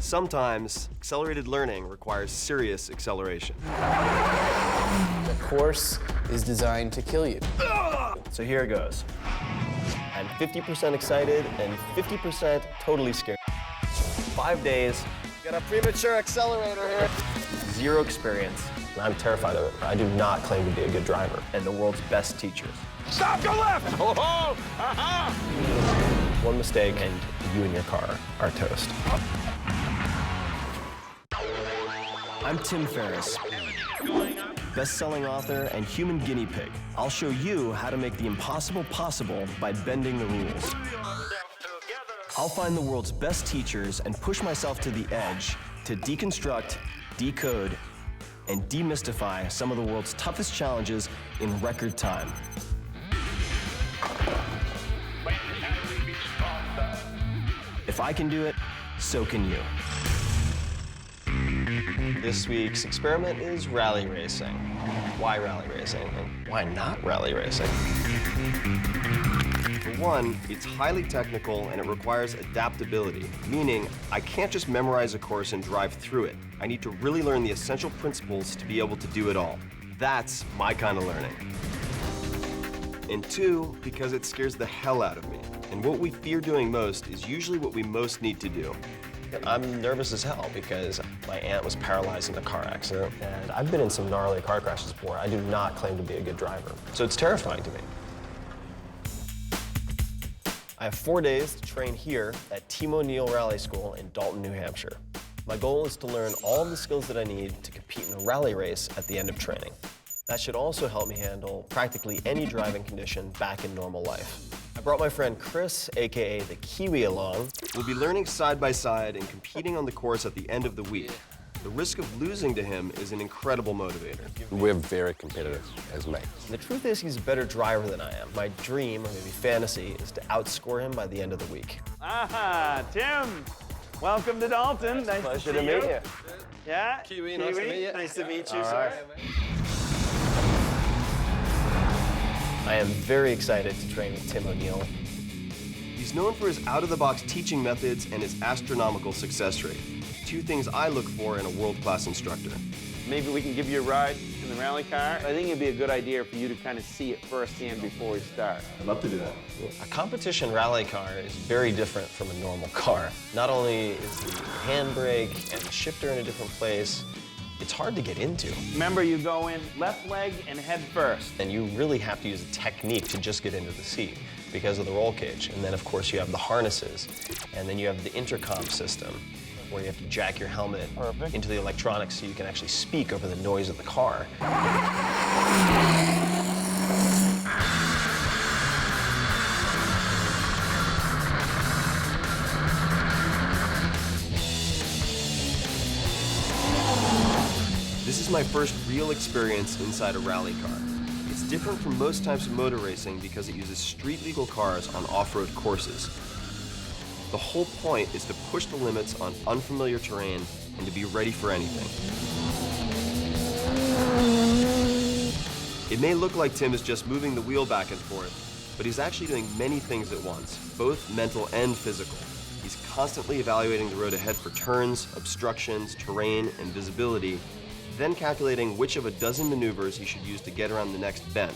Sometimes, accelerated learning requires serious acceleration. The course is designed to kill you. So here it goes. I'm 50% excited and 50% totally scared. 5 days. Got a premature accelerator here. Zero experience. I'm terrified of it. I do not claim to be a good driver and the world's best teachers. Stop, go left! Oh, oh, aha! One mistake and you and your car are toast. I'm Tim Ferriss, best-selling author and human guinea pig. I'll show you how to make the impossible possible by bending the rules. I'll find the world's best teachers and push myself to the edge to deconstruct, decode, and demystify some of the world's toughest challenges in record time. If I can do it, so can you. This week's experiment is rally racing. Why rally racing? And why not rally racing? For one, it's highly technical and it requires adaptability, meaning I can't just memorize a course and drive through it. I need to really learn the essential principles to be able to do it all. That's my kind of learning. And two, because it scares the hell out of me. And what we fear doing most is usually what we most need to do. I'm nervous as hell because my aunt was paralyzed in a car accident, and I've been in some gnarly car crashes before. I do not claim to be a good driver, so it's terrifying to me. I have 4 days to train here at Team O'Neill Rally School in Dalton, New Hampshire. My goal is to learn all of the skills that I need to compete in a rally race at the end of training. That should also help me handle practically any driving condition back in normal life. I brought my friend Chris, AKA the Kiwi, along. We'll be learning side by side and competing on the course at the end of the week. The risk of losing to him is an incredible motivator. We're very competitive as mates. And the truth is, he's a better driver than I am. My dream, or maybe fantasy, is to outscore him by the end of the week. Aha, Tim, welcome to Dalton. Nice Pleasure to to see meet you. Yeah? Kiwi, nice to meet you. Nice to meet you, All sir. right. I am very excited to train with Tim O'Neill. He's known for his out-of-the-box teaching methods and his astronomical success rate. Two things I look for in a world-class instructor. Maybe we can give you a ride in the rally car. I think it'd be a good idea for you to kind of see it firsthand before we start. I'd love to do that. A competition rally car is very different from a normal car. Not only is the handbrake and the shifter in a different place, it's hard to get into. Remember, you go in left leg and head first. And you really have to use a technique to just get into the seat because of the roll cage. And then, of course, you have the harnesses. And then you have the intercom system where you have to jack your helmet into the electronics so you can actually speak over the noise of the car. This is my first real experience inside a rally car. It's different from most types of motor racing because it uses street-legal cars on off-road courses. The whole point is to push the limits on unfamiliar terrain and to be ready for anything. It may look like Tim is just moving the wheel back and forth, but he's actually doing many things at once, both mental and physical. He's constantly evaluating the road ahead for turns, obstructions, terrain, and visibility, then calculating which of a dozen maneuvers he should use to get around the next bend.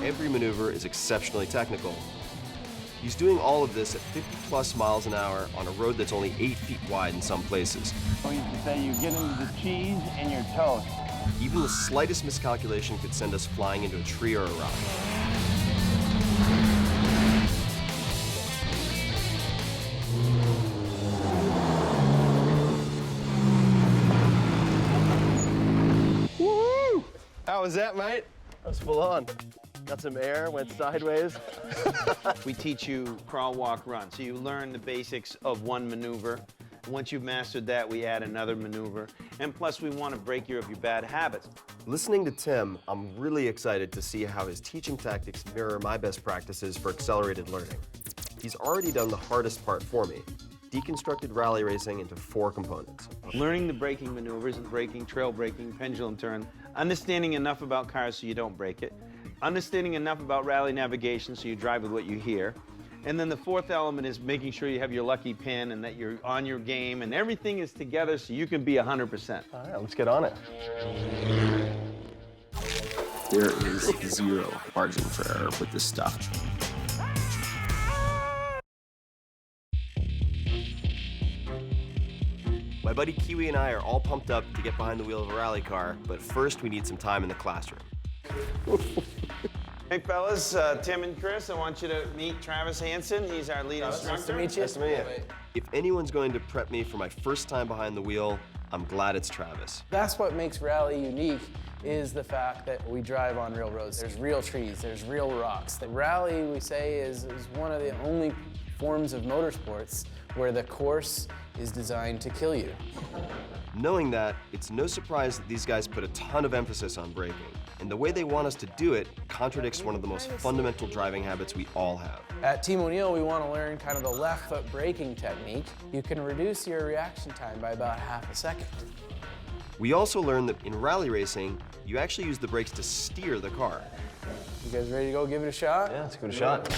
Every maneuver is exceptionally technical. He's doing all of this at 50+ miles an hour on a road that's only 8 feet wide in some places. We used to say you get into the cheese and you're toast. Even the slightest miscalculation could send us flying into a tree or a rock. Woo! How was that, mate? That was full on. Got some air, went sideways. We teach you crawl, walk, run. So you learn the basics of one maneuver. Once you've mastered that, we add another maneuver. And plus, we want to break you of your bad habits. Listening to Tim, I'm really excited to see how his teaching tactics mirror my best practices for accelerated learning. He's already done the hardest part for me, deconstructed rally racing into 4 components. Learning the braking maneuvers and braking, trail braking, pendulum turn, understanding enough about cars so you don't break it, understanding enough about rally navigation so you drive with what you hear, And then the fourth element is making sure you have your lucky pin and that you're on your game and everything is together so you can be 100%. All right, let's get on it. There is zero margin for error with this stuff. My buddy Kiwi and I are all pumped up to get behind the wheel of a rally car, but first we need some time in the classroom. Hey fellas, Tim and Chris, I want you to meet Travis Hansen. He's our lead instructor. Nice to meet you. Nice to meet you. If anyone's going to prep me for my first time behind the wheel, I'm glad it's Travis. That's what makes rally unique, is the fact that we drive on real roads. There's real trees, there's real rocks. The rally, we say, is one of the only forms of motorsports where the course is designed to kill you. Knowing that, it's no surprise that these guys put a ton of emphasis on braking. And the way they want us to do it contradicts one of the most fundamental driving habits we all have. At Team O'Neill, we want to learn kind of the left foot braking technique. You can reduce your reaction time by about half a second. We also learned that in rally racing, you actually use the brakes to steer the car. You guys ready to go give it a shot? Yeah, let's give it a shot.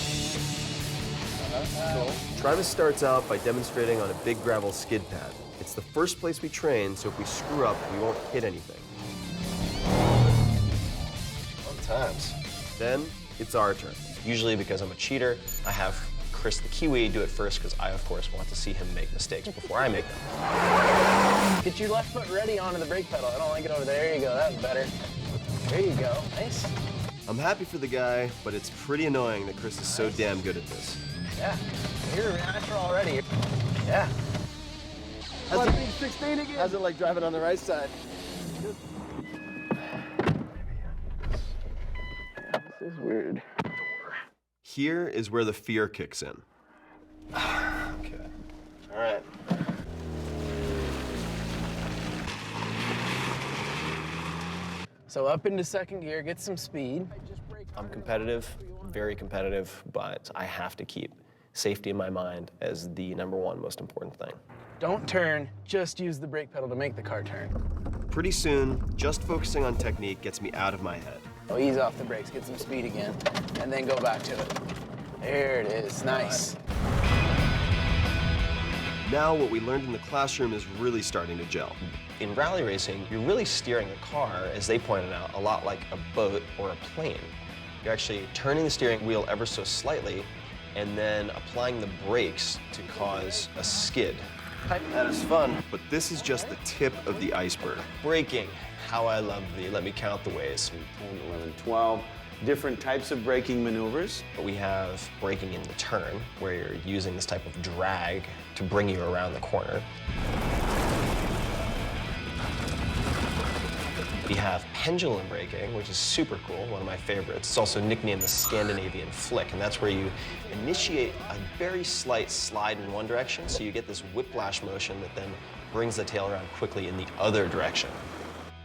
Cool. Travis starts out by demonstrating on a big gravel skid pad. It's the first place we train, so if we screw up, we won't hit anything. Times. Then it's our turn. Usually because I'm a cheater, I have Chris the Kiwi do it first because I, of course, want to see him make mistakes before I make them. Get your left foot ready onto the brake pedal. I don't like it over there. There you go. That's better. There you go. Nice. I'm happy for the guy, but it's pretty annoying that Chris is so damn good at this. Yeah. You're a master already. Yeah. How's it like driving on the right side? This is weird. Here is where the fear kicks in. Okay. All right. So up into second gear, get some speed. I'm competitive, very competitive, but I have to keep safety in my mind as the #1 most important thing. Don't turn, just use the brake pedal to make the car turn. Pretty soon, just focusing on technique gets me out of my head. Oh, ease off the brakes, get some speed again, and then go back to it. There it is, nice. Now what we learned in the classroom is really starting to gel. In rally racing, you're really steering the car, as they pointed out, a lot like a boat or a plane. You're actually turning the steering wheel ever so slightly and then applying the brakes to cause a skid. That is fun, but this is just the tip of the iceberg. Braking, how I love thee. Let me count the ways. 10, 11, 12 different types of braking maneuvers. We have braking in the turn, where you're using this type of drag to bring you around the corner. We have pendulum braking, which is super cool, one of my favorites. It's also nicknamed the Scandinavian flick, and that's where you initiate a very slight slide in one direction, so you get this whiplash motion that then brings the tail around quickly in the other direction.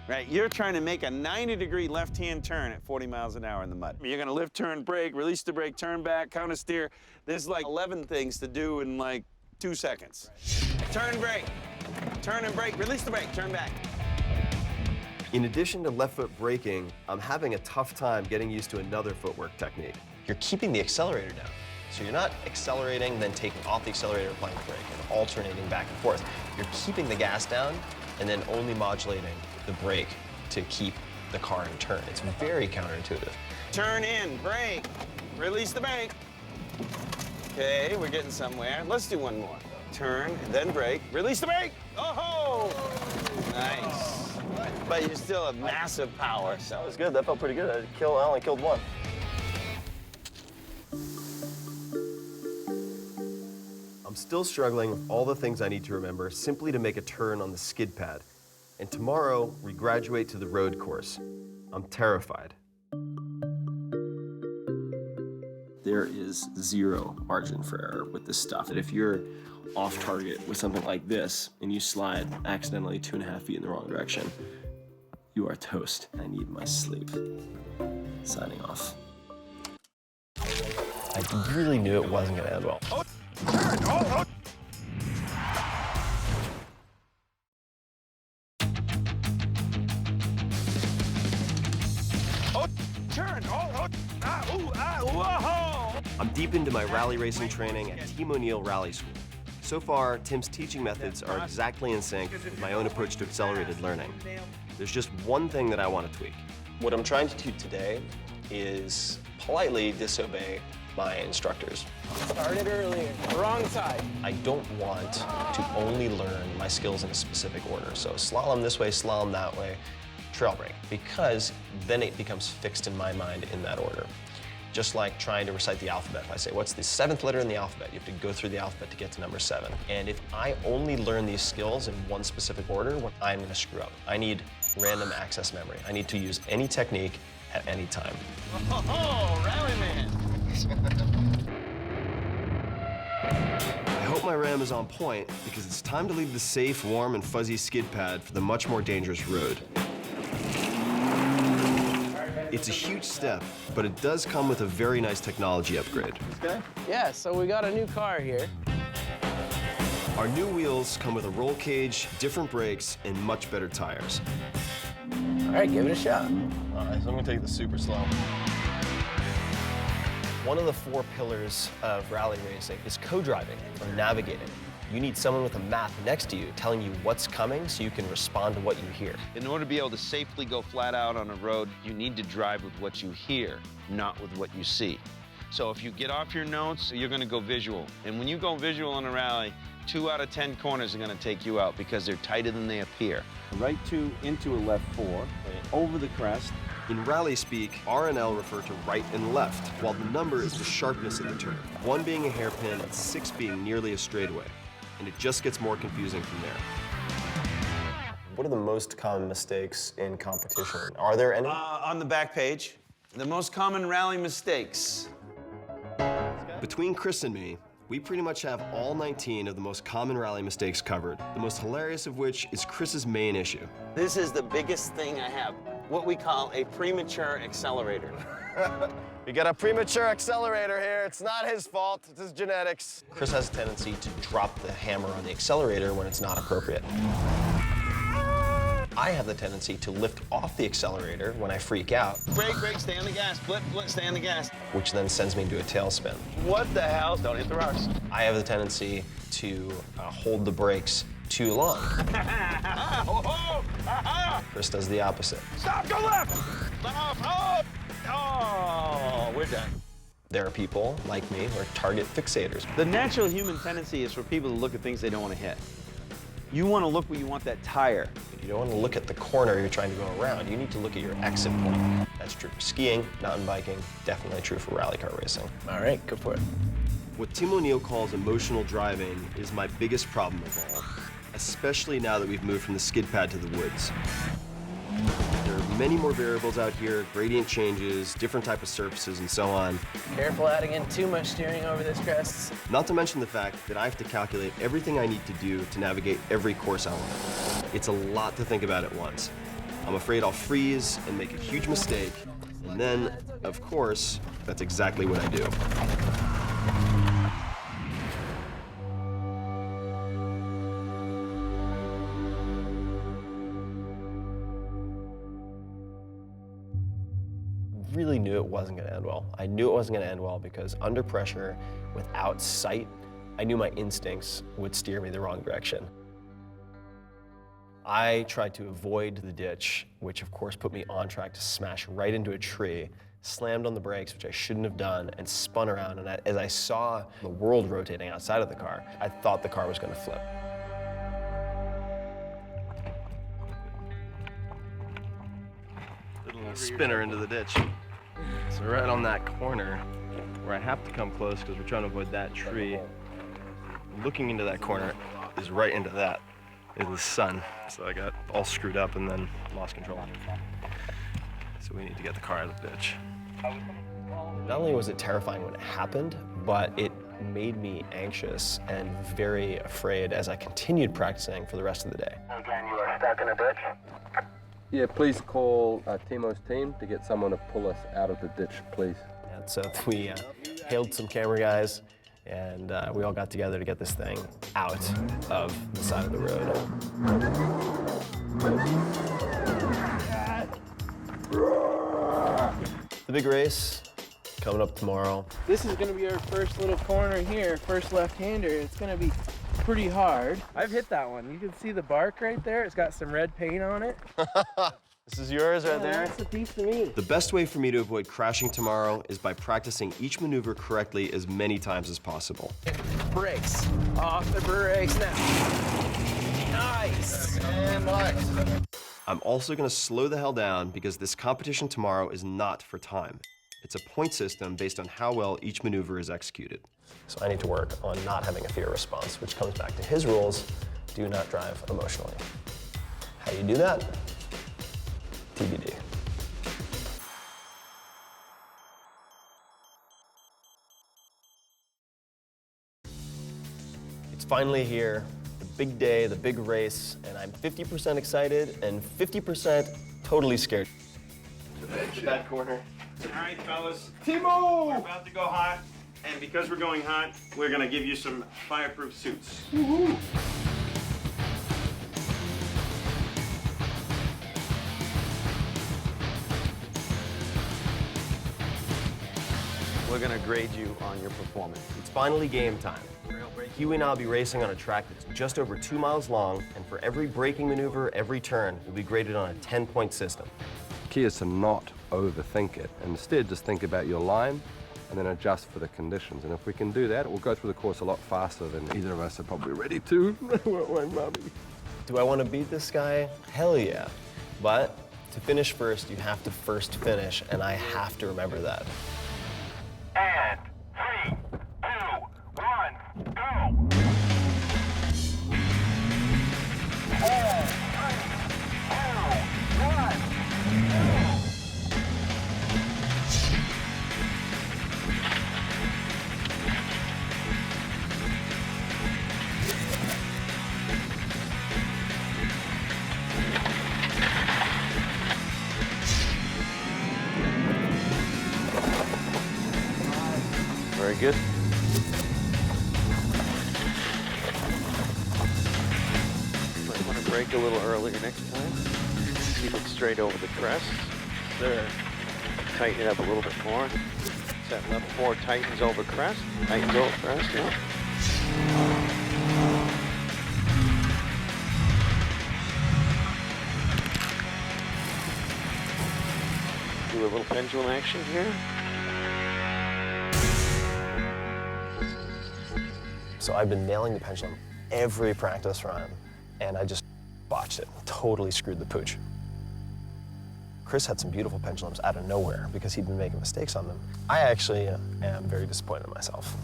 Right, you're trying to make a 90-degree left-hand turn at 40 miles an hour in the mud. You're gonna lift, turn, brake, release the brake, turn back, counter steer. There's like 11 things to do in like 2 seconds. Turn, brake, turn and brake, release the brake, turn back. In addition to left foot braking, I'm having a tough time getting used to another footwork technique. You're keeping the accelerator down. So you're not accelerating, then taking off the accelerator and applying the brake and alternating back and forth. You're keeping the gas down and then only modulating the brake to keep the car in turn. It's very counterintuitive. Turn in, brake, release the brake. Okay, we're getting somewhere. Let's do one more. Turn, and then brake, release the brake. Oh-ho! Nice. But you still have massive power, so. That was good, that felt pretty good. I only killed one. I'm still struggling with all the things I need to remember simply to make a turn on the skid pad. And tomorrow, we graduate to the road course. I'm terrified. There is zero margin for error with this stuff. And if you're off target with something like this and you slide accidentally 2.5 feet in the wrong direction, you are toast. I need my sleep. Signing off. I really knew it wasn't gonna end well. I'm deep into my rally racing training at Team O'Neill Rally School. So far, Tim's teaching methods are exactly in sync with my own approach to accelerated learning. There's just one thing that I want to tweak. What I'm trying to do today is politely disobey my instructors. Started earlier, wrong side. I don't want to only learn my skills in a specific order. So slalom this way, slalom that way, trail brake, because then it becomes fixed in my mind in that order. Just like trying to recite the alphabet. If I say, what's the 7th letter in the alphabet? You have to go through the alphabet to get to number 7. And if I only learn these skills in one specific order, I'm gonna screw up. I need random access memory. I need to use any technique at any time. Oh, rally man. I hope my RAM is on point because it's time to leave the safe, warm, and fuzzy skid pad for the much more dangerous road. It's a huge step, but it does come with a very nice technology upgrade. Yeah, so we got a new car here. Our new wheels come with a roll cage, different brakes, and much better tires. All right, give it a shot. All right, so I'm gonna take the super slow. One of the 4 pillars of rally racing is co-driving or navigating. You need someone with a map next to you telling you what's coming so you can respond to what you hear. In order to be able to safely go flat out on a road, you need to drive with what you hear, not with what you see. So if you get off your notes, you're gonna go visual. And when you go visual on a rally, 2 out of 10 corners are gonna take you out because they're tighter than they appear. Right 2 into a left 4, over the crest. In rally speak, R and L refer to right and left, while the number is the sharpness of the turn, 1 being a hairpin and 6 being nearly a straightaway. And it just gets more confusing from there. What are the most common mistakes in competition? Are there any? On the back page, the most common rally mistakes. Between Chris and me, we pretty much have all 19 of the most common rally mistakes covered, the most hilarious of which is Chris's main issue. This is the biggest thing I have, what we call a premature accelerator. We got a premature accelerator here. It's not his fault, it's his genetics. Chris has a tendency to drop the hammer on the accelerator when it's not appropriate. I have the tendency to lift off the accelerator when I freak out, Brake, brake, stay on the gas, flip, flip, stay on the gas. which then sends me into a tailspin. What the hell? Don't hit the rocks. I have the tendency to hold the brakes too long. Chris does the opposite. Stop, go left! Left, oh, we're done. There are people like me who are target fixators. The natural human tendency is for people to look at things they don't want to hit. You want to look where you want that tire. You don't want to look at the corner you're trying to go around. You need to look at your exit point. That's true for skiing, mountain biking, definitely true for rally car racing. All right, go for it. What Tim O'Neill calls emotional driving is my biggest problem of all, especially now that we've moved from the skid pad to the woods. There are many more variables out here, gradient changes, different type of surfaces, and so on. Careful adding in too much steering over this crest. Not to mention the fact that I have to calculate everything I need to do to navigate every course element. It's a lot to think about at once. I'm afraid I'll freeze and make a huge mistake, and then, of course, that's exactly what I do. Really knew it wasn't going to end well. I knew it wasn't going to end well because under pressure, without sight, I knew my instincts would steer me the wrong direction. I tried to avoid the ditch, which of course put me on track to smash right into a tree, slammed on the brakes, which I shouldn't have done, and spun around. And as I saw the world rotating outside of the car, I thought the car was going to flip. Did a little spinner into the ditch. So right on that corner, where I have to come close because we're trying to avoid that tree, looking into that corner is right into that, is the sun. So I got all screwed up and then lost control. So we need to get the car out of the ditch. Not only was it terrifying when it happened, but it made me anxious and very afraid as I continued practicing for the rest of the day. Again, you are stuck in a ditch. Yeah, please call Timo's team to get someone to pull us out of the ditch, please. And so we hailed some camera guys, and we all got together to get this thing out of the side of the road. The big race coming up tomorrow. This is going to be our first little corner here, first left-hander. It's going to be pretty hard. I've hit that one. You can see the bark right there. It's got some red paint on it. This is yours right there. That's a piece of me. The best way for me to avoid crashing tomorrow is by practicing each maneuver correctly as many times as possible. Brakes. Off the brakes now. Nice. And nice. I'm also gonna slow the hell down because this competition tomorrow is not for time. It's a point system based on how well each maneuver is executed. So I need to work on not having a fear response, which comes back to his rules: do not drive emotionally. How do you do that? TBD. It's finally here, the big day, the big race, and I'm 50% excited and 50% totally scared. That corner. All right, fellas. Timo! We're about to go hot, and because we're going hot, we're gonna give you some fireproof suits. Woohoo! We're gonna grade you on your performance. It's finally game time. Kiwi and I will be racing on a track that's just over 2 miles long, and for every braking maneuver, every turn, we'll be graded on a 10-point system. Key is to not overthink it. Instead, just think about your line and then adjust for the conditions. And if we can do that, we'll go through the course a lot faster than either of us are probably ready to. Do I want to beat this guy? Hell yeah. But to finish first, you have to first finish, and I have to remember that. And 3, 2, 1, go! 4, 3, 2, 1, go! Very good. Might want to brake a little earlier next time. Keep it straight over the crest. There. Tighten it up a little bit more. Set left 4 tightens over crest. Tightens over crest, yeah. Do a little pendulum action here. So I've been nailing the pendulum every practice run, and I just botched it, totally screwed the pooch. Chris had some beautiful pendulums out of nowhere because he'd been making mistakes on them. I actually am very disappointed in myself.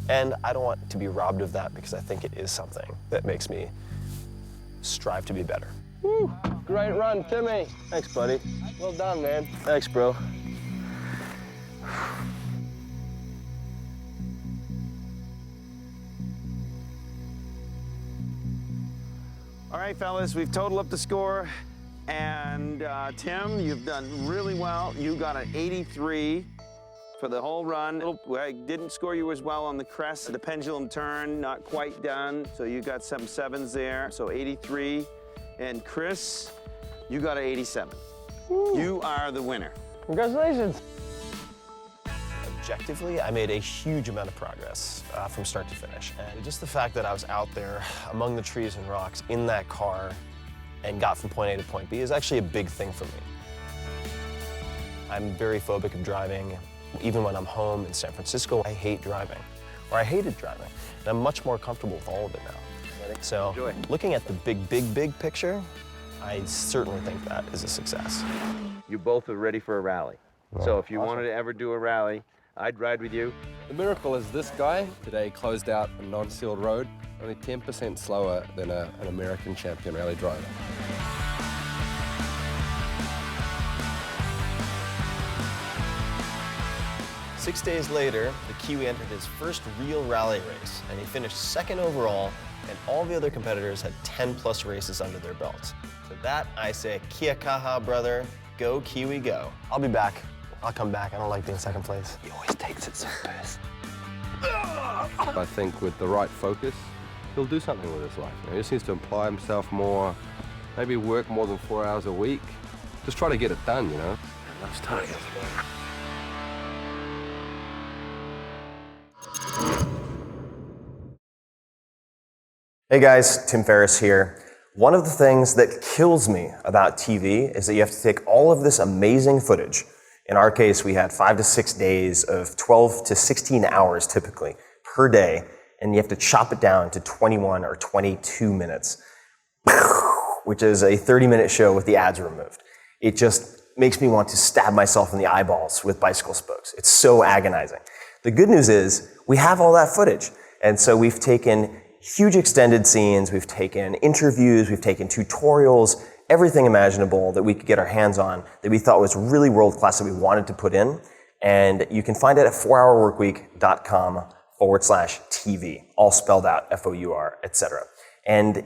And I don't want to be robbed of that because I think it is something that makes me strive to be better. Woo! Great run, Timmy. Thanks, buddy. Well done, man. Thanks, bro. All right, fellas, we've totaled up the score. And Tim, you've done really well. You got an 83 for the whole run. I didn't score you as well on the crest. The pendulum turn, not quite done. So you got some 7s there, so 83. And Chris, you got an 87. Woo. You are the winner. Congratulations. Objectively, I made a huge amount of progress from start to finish. And just the fact that I was out there among the trees and rocks in that car and got from point A to point B is actually a big thing for me. I'm very phobic of driving. Even when I'm home in San Francisco, I hate driving, or I hated driving. And I'm much more comfortable with all of it now. So Enjoy. Looking at the big picture, I certainly think that is a success. You both are ready for a rally. So if you wanted to ever do a rally, I'd ride with you. The miracle is this guy today closed out a non-sealed road, only 10% slower than an American champion rally driver. Six days later, the Kiwi entered his first real rally race, and he finished second overall, and all the other competitors had 10+ races under their belts. To that, I say, kia kaha, brother. Go, Kiwi, go. I'll be back. I'll come back. I don't like being second place. He always takes it so fast. I think with the right focus, he'll do something with his life. You know, he just needs to apply himself more, maybe work more than 4 hours a week. Just try to get it done, you know? That's time. Hey guys, Tim Ferriss here. One of the things that kills me about TV is that you have to take all of this amazing footage. In our case, we had 5 to 6 days of 12 to 16 hours typically per day, and you have to chop it down to 21 or 22 minutes, which is a 30-minute show with the ads removed. It just makes me want to stab myself in the eyeballs with bicycle spokes. It's so agonizing. The good news is we have all that footage, and so we've taken huge extended scenes, we've taken interviews, we've taken tutorials, everything imaginable that we could get our hands on that we thought was really world-class that we wanted to put in. And you can find it at 4hourworkweek.com/TV, all spelled out, F-O-U-R, etc. And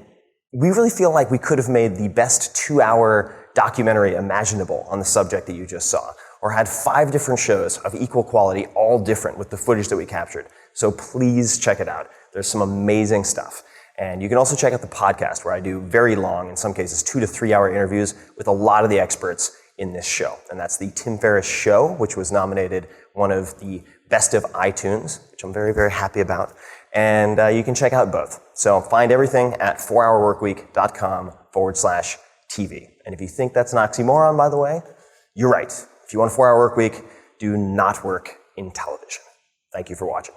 we really feel like we could have made the best 2-hour documentary imaginable on the subject that you just saw, or had 5 different shows of equal quality, all different with the footage that we captured. So please check it out. There's some amazing stuff. And you can also check out the podcast where I do very long, in some cases 2 to 3 hour interviews with a lot of the experts in this show. And that's the Tim Ferriss Show, which was nominated one of the best of iTunes, which I'm very, very happy about. And you can check out both. So find everything at 4hourworkweek.com/TV. And if you think that's an oxymoron, by the way, you're right. If you want a 4-hour work week, do not work in television. Thank you for watching.